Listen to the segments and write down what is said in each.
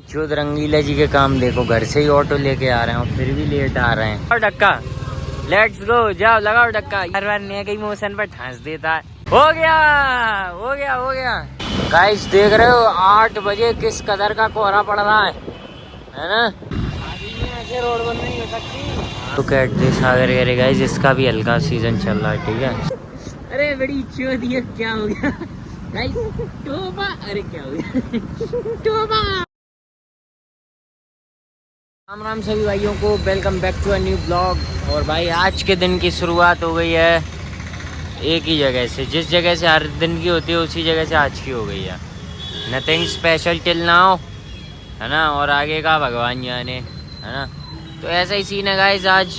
चौध रंगीला जी के काम देखो, घर से ही ऑटो लेके आ रहे हैं और फिर भी लेट आ रहे हैं। और धक्का, लेट्स गो, जाओ लगाओ धक्का। हर बार नया कहीं मोशन पर ठांस देता है। हो गया हो गया हो गया। गाइस देख रहे हो 8 बजे किस कदर का कोहरा पड़ रहा है ना। ऐसे रोड बंद नहीं हो सकती। तो कैटरी सागर करे गाइस, इसका भी हल्का सीजन चल रहा है, ठीक है। अरे बड़ी चोद, ये क्या हो गया गाइस? टोबा, अरे क्या हो गया टोबा। राम राम सभी भाइयों को, welcome back to a new blog. और भाई आज के दिन की शुरुआत हो गई है एक ही जगह से, जिस जगह से हर दिन की होती है उसी जगह से आज की हो गई है। नथिंग स्पेशल टिल नाउ, है ना। और आगे का भगवान जाने, है ना। तो ऐसा ही सीन है गाइस। आज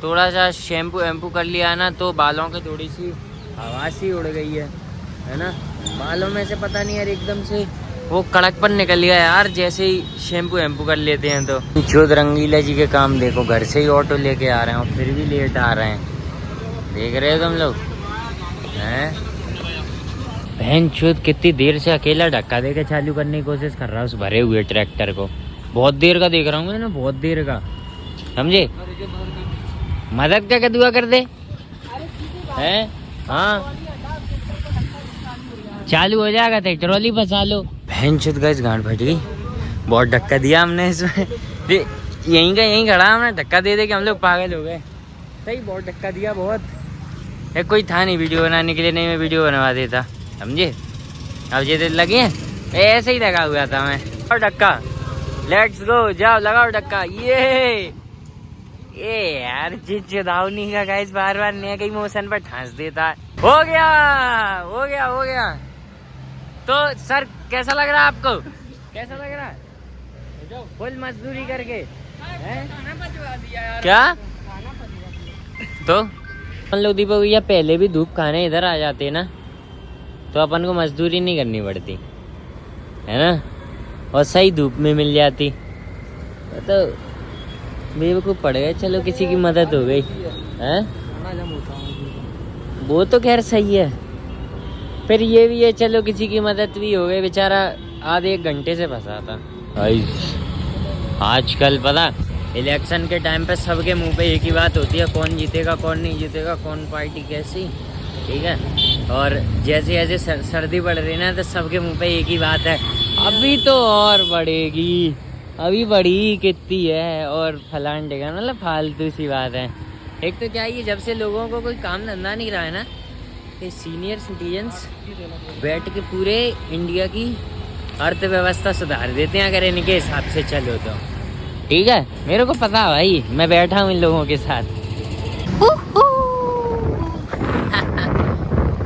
थोड़ा सा शैम्पू वैम्पू कर लिया है ना, तो बालों की थोड़ी सी हवा सी उड़ गई है ना। बालों में से पता नहीं यार, एकदम से वो कड़कपन निकल गया यार, जैसे ही शैम्पू वैम्पू कर लेते हैं। तो चौध रंगीला जी के काम देखो, घर से ही ऑटो लेके आ रहे हैं और फिर भी लेट आ रहे हैं। देख रहे हो तुम लोग हैं। बहन चौध कितनी देर से अकेला धक्का देके चालू करने की कोशिश कर रहा है उस भरे हुए ट्रैक्टर को। बहुत देर का देख रहा हूँ ना, बहुत देर का, समझे। मदद क्या दुआ कर दे हैं। हाँ चालू हो जाएगा तो ट्रॉली फंसा लो। बहन चौध गाइस गांड फट गई, बहुत धक्का दिया हमने इसमें। यहीं का यहीं खड़ा, हमने धक्का दे दे के हम लोग पागल हो गए। सही, बहुत धक्का दिया बहुत। एक कोई था नहीं वीडियो बनाने के लिए, नहीं मैं वीडियो बनवा देता, समझे। अब ये लगे ऐसे ही लगा हुआ था मैं। और धक्का, लेट्स गो, जाओ लगाओ धक्का। ये यार चिदावनी का गाइस बार बार नया कहीं मोशन पर ठांस देता है। हो गया हो गया हो गया। तो सर कैसा लग रहा है आपको, कैसा लग रहा है फुल मजदूरी करके क्या? तो अपन लोग दीपक भैया पहले भी धूप खाने इधर आ जाते ना, तो अपन को मजदूरी नहीं करनी पड़ती, है ना। और सही धूप में मिल जाती तो बेवकूफ़ पड़ गए। चलो किसी की मदद हो गई है, वो तो खैर सही है। फिर ये भी है, चलो किसी की मदद भी हो गई। बेचारा आधे 1 घंटे से फंसा था। आजकल पता इलेक्शन के टाइम पे सबके मुंह पे एक ही बात होती है, कौन जीतेगा कौन नहीं जीतेगा, कौन पार्टी कैसी, ठीक है। और जैसे जैसे सर्दी बढ़ रही ना, तो सबके मुंह पे एक ही बात है, अभी तो और बढ़ेगी, अभी बढ़ी कितनी है और फलान टेगा, मतलब फालतू सी बात है। एक तो क्या है, जब से लोगों को कोई काम धंधा नहीं रहा है ना, ये सीनियर सिटीजन्स बैठ के पूरे इंडिया की अर्थव्यवस्था सुधार देते हैं, अगर इनके हिसाब से चलो तो, ठीक है। मेरे को पता है भाई, मैं बैठा हूँ इन लोगों के साथ।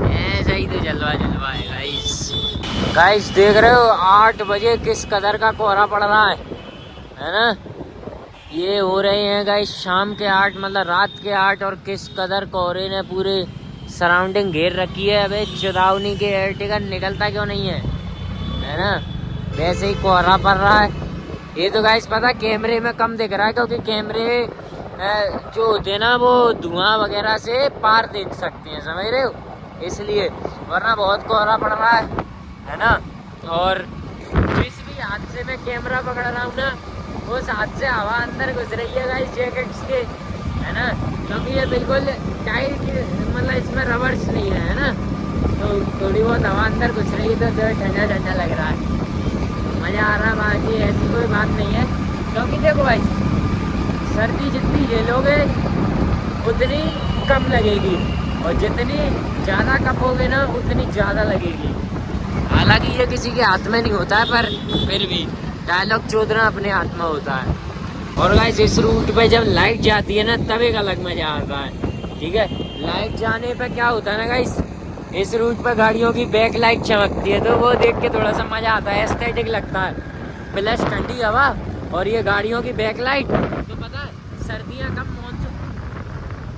ऐसा ही तो जलवा जलवा है गाइस। गाइस देख रहे हो 8 बजे किस कदर का कोहरा पड़ रहा है ना। ये हो रहे हैं गाइस शाम के 8, मतलब रात के 8, और किस कदर कोहरे ने पूरे सराउंडिंग घेर रखी है। अबे चुदावनी के एयरटेगा निकलता क्यों नहीं है ना। वैसे ही कोहरा पड़ रहा है। ये तो गाइस पता कैमरे में कम दिख रहा है, क्योंकि कैमरे जो होते हैं ना वो धुआं वगैरह से पार देख सकते हैं, समझ रहे हो, इसलिए। वरना बहुत कोहरा पड़ रहा है ना। और जिस भी हाथ से मैं कैमरा पकड़ रहा हूँ ना, उस हाथ से हवा अंदर घुस रही है गाइस जैकेट्स के, है ना। क्योंकि ये बिल्कुल टाइट, मतलब इसमें रबर्स नहीं है ना, तो थोड़ी बहुत हवा अंदर घुस रही है, तो ठंडा ठंडा लग रहा है, मज़ा आ रहा है। बाकी ऐसी कोई बात नहीं है, क्योंकि देखो भाई सर्दी जितनी झेलोगे उतनी कम लगेगी, और जितनी ज़्यादा कपोगे ना उतनी ज़्यादा लगेगी। हालांकि ये किसी के हाथ में नहीं होता है, पर फिर भी डायलॉग चोदना अपने हाथ में होता है। और गाइस इस रूट पे जब लाइट जाती है ना, तब एक अलग मजा आता है, ठीक है। लाइट जाने पे क्या होता है ना गाइस, इस रूट पे गाड़ियों की बैक लाइट चमकती है, तो वो देख के थोड़ा सा मजा आता है, एस्थेटिक लगता है। प्लस ठंडी हवा और ये गाड़ियों की बैक लाइट, तो पता है सर्दियाँ कम,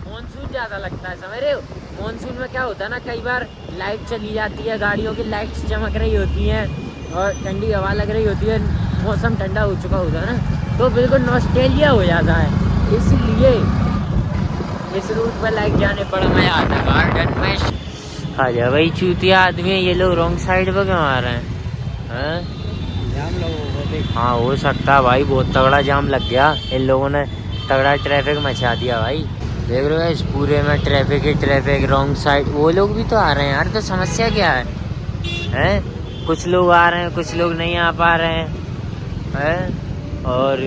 मानसून ज़्यादा लगता है, समझ रहे हो। मानसून में क्या होता है ना, कई बार लाइट चली जाती है, गाड़ियों की लाइट्स चमक रही होती हैं और ठंडी हवा लग रही होती है, मौसम ठंडा हो चुका होता है ना, तो बिल्कुल नॉस्टैल्जिया हो जाता है। इसलिए इस रूट पर लाइट जाने बड़ा मजा आता है। गार्डन में आ जा भाई, चूतिया आदमी है ये लोग, रॉन्ग साइड पर क्यों आ रहे हैं? जाम लोगों को हाँ हो सकता है भाई, बहुत तगड़ा जाम लग गया, इन लोगों ने तगड़ा ट्रैफिक मचा दिया भाई। देख रहे हो इस पूरे में ट्रैफिक ही ट्रैफिक, रॉन्ग साइड। वो लोग भी तो आ रहे हैं यार, तो समस्या क्या है? हैं कुछ लोग आ रहे हैं, कुछ लोग नहीं आ पा रहे हैं, और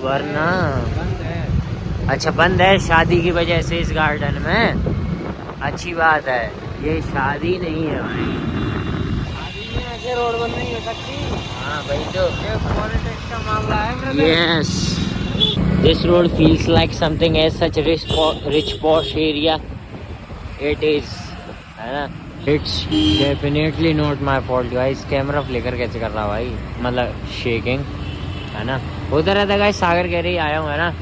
वरना अच्छा बंद है शादी की वजह से इस गार्डन में। अच्छी बात है, ये शादी नहीं है भाई, शादी में ऐसे रोड बंद नहीं हो सकती। हाँ भाई, तो ये पॉलिटिक्स का मामला है। Yes, this road feels like something as such rich posh area it is, है ना। It's definitely not my fault guys. Camera flicker कैसे कर रहा भाई, मतलब शेकिंग, है ना। उधर रहता गाइस, सागर कह रही आया हूँ, है ना।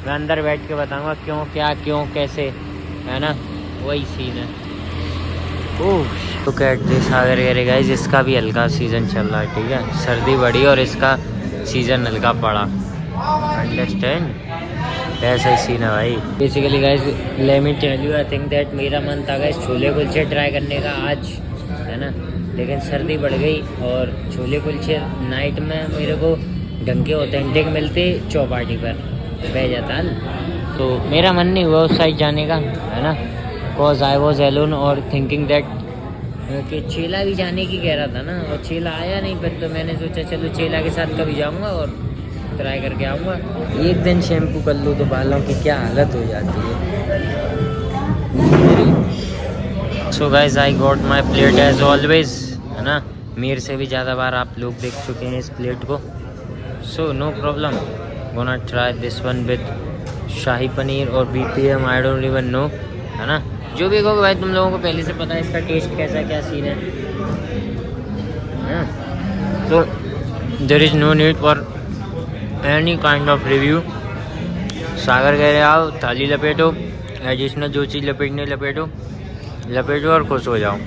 मैं अंदर बैठ के बताऊंगा क्यों क्या क्यों कैसे, है ना, वही सीन है। ओह तो कहते सागर कह रहे गाइस, इसका भी हल्का सीज़न चल रहा है, ठीक है। सर्दी बढ़ी और इसका सीज़न हल्का पड़ा, अंडरस्टैंड, ऐसा ही सीन है भाई। Basically guys let me tell you, I think that मेरा मन था गाइस छोले कुलचे ट्राई करने का आज, है ना, लेकिन सर्दी बढ़ गई और छोले कुलचे नाइट में मेरे को ढंग के ऑथेंटिक मिलते चौपाटी पर बेजाताल, तो मेरा मन नहीं हुआ उस साइड जाने का, है ना। कॉज आई वॉज एलोन और थिंकिंग दैट कि चेला भी जाने की कह रहा था ना, और चेला आया नहीं, फिर तो मैंने सोचा चलो चेला के साथ कभी जाऊँगा और ट्राई करके आऊँगा। एक दिन शैम्पू कर लूँ तो बालों की क्या हालत हो जाती है। So guys I got my plate as always, है ना। मेरे से भी ज़्यादा बार आप लोग देख चुके हैं इस प्लेट को, so no problem, gonna try this one with shahi paneer और BPM, I don't even know, है ना। जो भी कहो भाई, तुम लोगों को पहले से पता है इसका टेस्ट कैसा, क्या सीन है, तो there is no need for any kind of review. Sagar कह रहे आओ थाली लपेटो, एडिशनल जो चीज़ लपेटने लपेटो और खुश हो जाओ।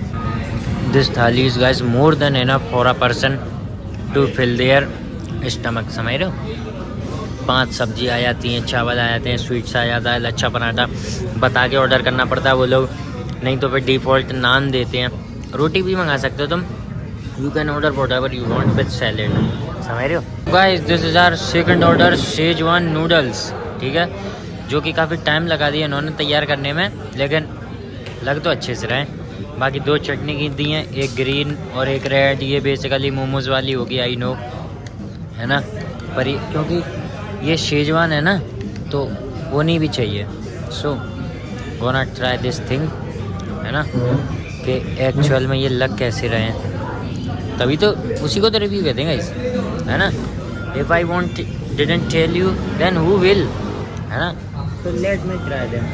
This thali is guys more than enough for a person to fill their stomach, समझ रहे हो। 5 सब्जी आ जाती हैं, चावल आ जाते हैं, स्वीट्स आ जाता है, लच्छा पराठा बता के ऑर्डर करना पड़ता है वो लोग, नहीं तो फिर डिफ़ॉल्ट नान देते हैं। रोटी भी मंगा सकते हो तुम, you can order whatever you want with salad, समझ रहे हो guys. This is our second order, schezwan noodles, ठीक है, जो कि काफ़ी टाइम लगा दिया इन्होंने तैयार करने में, लेकिन लग तो अच्छे से रहे। बाकी 2 चटनी की दी हैं, एक ग्रीन और एक रेड, ये बेसिकली मोमोज़ वाली होगी, आई नो, है ना, पर ये क्योंकि ये शेजवान है ना तो वो नहीं भी चाहिए। सो गोना ट्राई दिस थिंग, है ना, कि एक्चुअल में ये लग कैसे रहे हैं, तभी तो उसी को तो रिव्यू कहते हैं गाइस, है ना। If I won't didn't tell you then who will, है ना। So let me try them.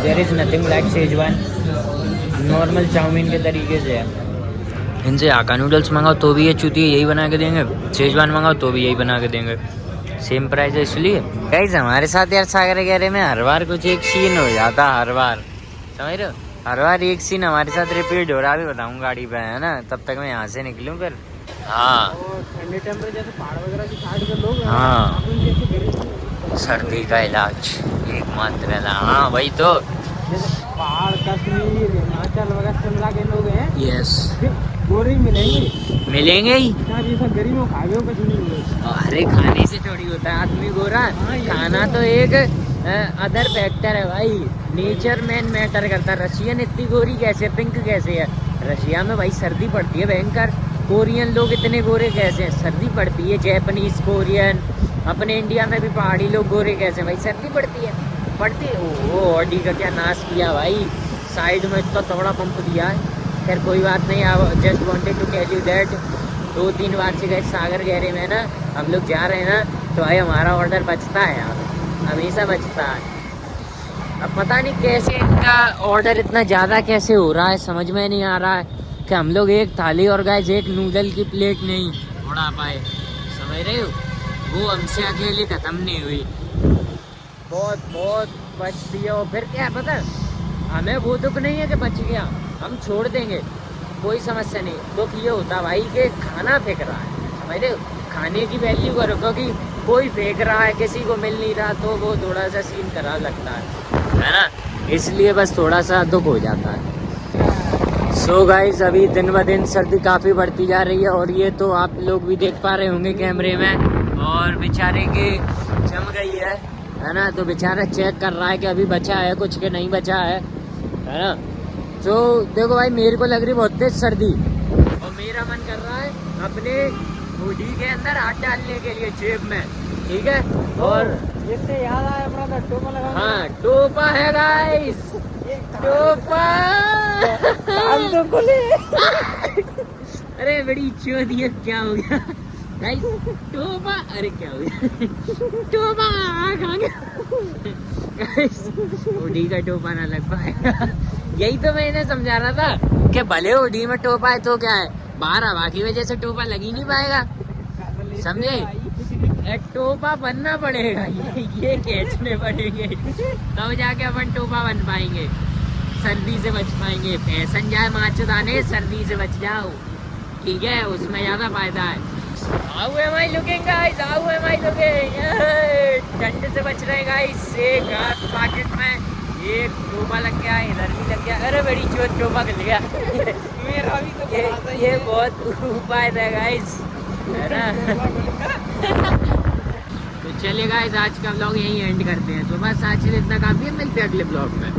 There is nothing like schezwan, normal chowmein के तरीके से है। इनसे हाका नूडल्स मंगाओ तो भी ये चूतिया यही बना के देंगे, शेजवान मंगाओ तो भी यही बना के देंगे, सेम प्राइस है। इसलिए गाइस हमारे साथ यार सागर कह रहे में हर बार कुछ एक सीन हो जाता, हर बार, समझ रहे हो, हर बार एक सीन हमारे साथ रिपीट हो रहा। भी बताऊँ गाड़ी पे, है ना, तब तक मैं यहाँ से निकलूँ फिर। हाँ ठंडे टेम्परेचर पहाड़ वगैरह की साइड के लोग, हाँ सर्दी का इलाज एकमात्र, हाँ वही तो, पहाड़ कश्मीर हिमाचल वगैरह शिमला के लोग हैं, यस गोरी मिलेंगे ही, गरीब हो खाए हो कुछ नहीं। अरे खाने से थोड़ी होता है आदमी गोरा, खाना तो एक अदर फैक्टर है भाई, नेचर मैन मैटर करता है। रशियन इतनी गोरी कैसे, पिंक कैसे है, रशिया में भाई सर्दी पड़ती है भयंकर, कोरियन लोग इतने गोरे कैसे हैं, सर्दी पड़ती है, जैपनीज कोरियन, अपने इंडिया में भी पहाड़ी लोग गोरे कैसे भाई, सर्दी पड़ती है, पड़ती है। ओह ऑडी का क्या नाश किया भाई, साइड में इतना तगड़ा पंप दिया है। खैर कोई बात नहीं, आप just wanted to tell you that 2-3 बार से गए सागर गहरे में ना हम लोग जा रहे हैं ना, तो भाई हमारा ऑर्डर बचता है यार, हमेशा बचता है। अब पता नहीं कैसे इनका ऑर्डर इतना ज़्यादा कैसे हो रहा है, समझ में नहीं आ रहा है कि हम लोग एक थाली और गाइस एक नूडल की प्लेट नहीं उड़ा पाए, समझ रहे हो, वो हमसे अकेले ख़त्म नहीं हुई, बहुत बचती है। और फिर क्या है पता, हमें वो दुख नहीं है कि बच गया, हम छोड़ देंगे, कोई समस्या नहीं। दुख ये होता भाई कि खाना फेंक रहा है, समझ रहे हो, खाने की वैल्यू करो, क्योंकि कोई फेंक रहा है किसी को मिल नहीं रहा, तो वो थोड़ा सा सीन खराब लगता है ना। इसलिए बस थोड़ा सा दुख हो जाता है। सो गाइस अभी दिन ब दिन सर्दी काफ़ी बढ़ती जा रही है और ये तो आप लोग भी देख पा रहे होंगे कैमरे में। और बेचारे की जम गई है ना, तो बेचारा चेक कर रहा है कि अभी बचा है कुछ के नहीं बचा है ना। तो देखो भाई मेरे को लग रही बहुत तेज सर्दी और मेरा मन कर रहा है अपने हुडी के अंदर हाथ डालने के लिए जेब में, ठीक है। और इससे याद आया अपना टोपा लगा। हाँ टोपा है गाइस, टोपा हम तो खुले। अरे बड़ी चोरी है, क्या हो गया गाइस? टोपा, अरे क्या हो गया? टोपा कहाँ गया गाइस? हुडी का टोपा ना लग पाएगा। यही तो मैं इन्हें समझा रहा था कि भले हुडी में टोपा है तो क्या है, बाहर हवा की वजह से टोपा लग ही नहीं पाएगा, समझे? एक टोपा बनना पड़ेगा, ये खींचने पड़ेंगे तब जाके अपन टोपा बन पाएंगे, सर्दी से बच पाएंगे। फैशन जाए माचदाने, सर्दी से बच जाओ, ठीक है, उसमें ज्यादा फायदा है। How am I looking guys? How am I looking? ठंड से बच रहे गाइस। एक हाथ पॉकेट में एक टोपा लग गया, इधर भी लग गया। अरे बड़ी चोट टोपा गल गया। मेरा भी तो ये बहुत उपाय था गाइस, है ना। तो चलिए गाइस आज का ब्लॉग यहीं एंड करते हैं। तो बस आज के लिए इतना काफी है, मिलते हैं अगले ब्लॉग में।